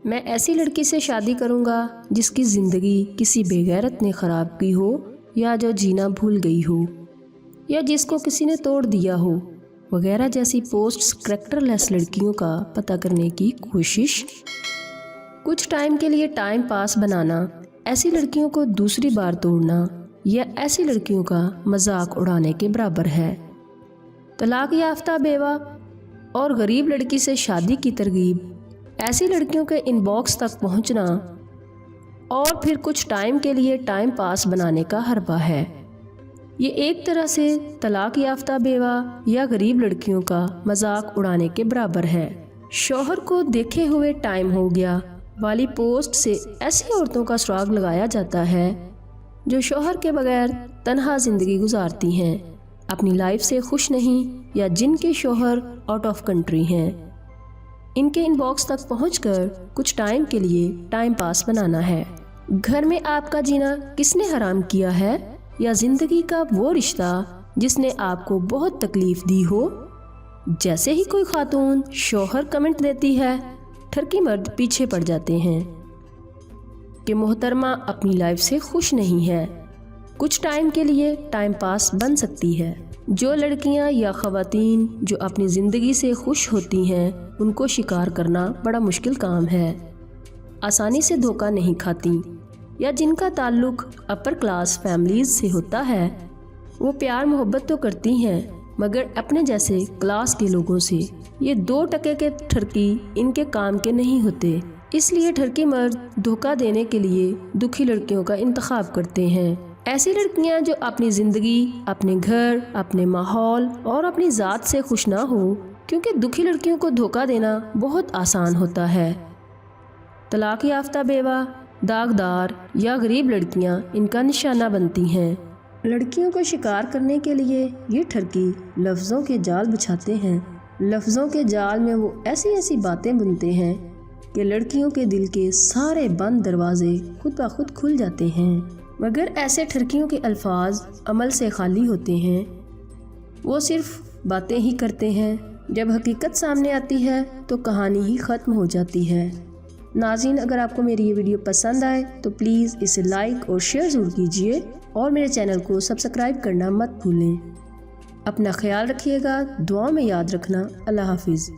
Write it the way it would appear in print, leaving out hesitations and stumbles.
میں ایسی لڑکی سے شادی کروں گا جس کی زندگی کسی بے غیرت نے خراب کی ہو، یا جو جینا بھول گئی ہو، یا جس کو کسی نے توڑ دیا ہو، وغیرہ جیسی پوسٹس کریکٹر لیس لڑکیوں کا پتہ کرنے کی کوشش۔ کچھ ٹائم کے لیے ٹائم پاس بنانا، ایسی لڑکیوں کو دوسری بار توڑنا یا ایسی لڑکیوں کا مذاق اڑانے کے برابر ہے۔ طلاق یافتہ بیوہ اور غریب لڑکی سے شادی کی ترغیب، ایسی لڑکیوں کے ان باکس تک پہنچنا اور پھر کچھ ٹائم کے لیے ٹائم پاس بنانے کا حربہ ہے۔ یہ ایک طرح سے طلاق یافتہ بیوہ یا غریب لڑکیوں کا مذاق اڑانے کے برابر ہے۔ شوہر کو دیکھے ہوئے ٹائم ہو گیا والی پوسٹ سے ایسی عورتوں کا سراغ لگایا جاتا ہے جو شوہر کے بغیر تنہا زندگی گزارتی ہیں، اپنی لائف سے خوش نہیں، یا جن کے شوہر آؤٹ آف کنٹری ہیں۔ ان کے ان باکس تک پہنچ کر کچھ ٹائم کے لیے ٹائم پاس بنانا ہے۔ گھر میں آپ کا جینا کس نے حرام کیا ہے، یا زندگی کا وہ رشتہ جس نے آپ کو بہت تکلیف دی ہو؟ جیسے ہی کوئی خاتون شوہر کمنٹ دیتی ہے، ٹھرکی مرد پیچھے پڑ جاتے ہیں کہ محترمہ اپنی لائف سے خوش نہیں ہے، کچھ ٹائم کے لیے ٹائم پاس بن سکتی ہے۔ جو لڑکیاں یا خواتین جو اپنی زندگی سے خوش ہوتی ہیں، ان کو شکار کرنا بڑا مشکل کام ہے، آسانی سے دھوکہ نہیں کھاتی، یا جن کا تعلق اپر کلاس فیملیز سے ہوتا ہے، وہ پیار محبت تو کرتی ہیں مگر اپنے جیسے کلاس کے لوگوں سے۔ یہ 2 ٹکے کے ٹھرکی ان کے کام کے نہیں ہوتے، اس لیے ٹھرکی مرد دھوکہ دینے کے لیے دکھی لڑکیوں کا انتخاب کرتے ہیں۔ ایسی لڑکیاں جو اپنی زندگی، اپنے گھر، اپنے ماحول اور اپنی ذات سے خوش نہ ہو، کیونکہ دکھی لڑکیوں کو دھوکہ دینا بہت آسان ہوتا ہے۔ طلاق یافتہ بیوہ، داغدار یا غریب لڑکیاں ان کا نشانہ بنتی ہیں۔ لڑکیوں کو شکار کرنے کے لیے یہ ٹھرکی لفظوں کے جال بچھاتے ہیں۔ لفظوں کے جال میں وہ ایسی باتیں بنتے ہیں کہ لڑکیوں کے دل کے سارے بند دروازے خود بخود کھل جاتے ہیں، مگر ایسے ٹھرکیوں کے الفاظ عمل سے خالی ہوتے ہیں، وہ صرف باتیں ہی کرتے ہیں۔ جب حقیقت سامنے آتی ہے تو کہانی ہی ختم ہو جاتی ہے۔ ناظرین، اگر آپ کو میری یہ ویڈیو پسند آئے تو پلیز اسے لائک اور شیئر ضرور کیجیے، اور میرے چینل کو سبسکرائب کرنا مت بھولیں۔ اپنا خیال رکھیے گا، دعاؤں میں یاد رکھنا۔ اللہ حافظ۔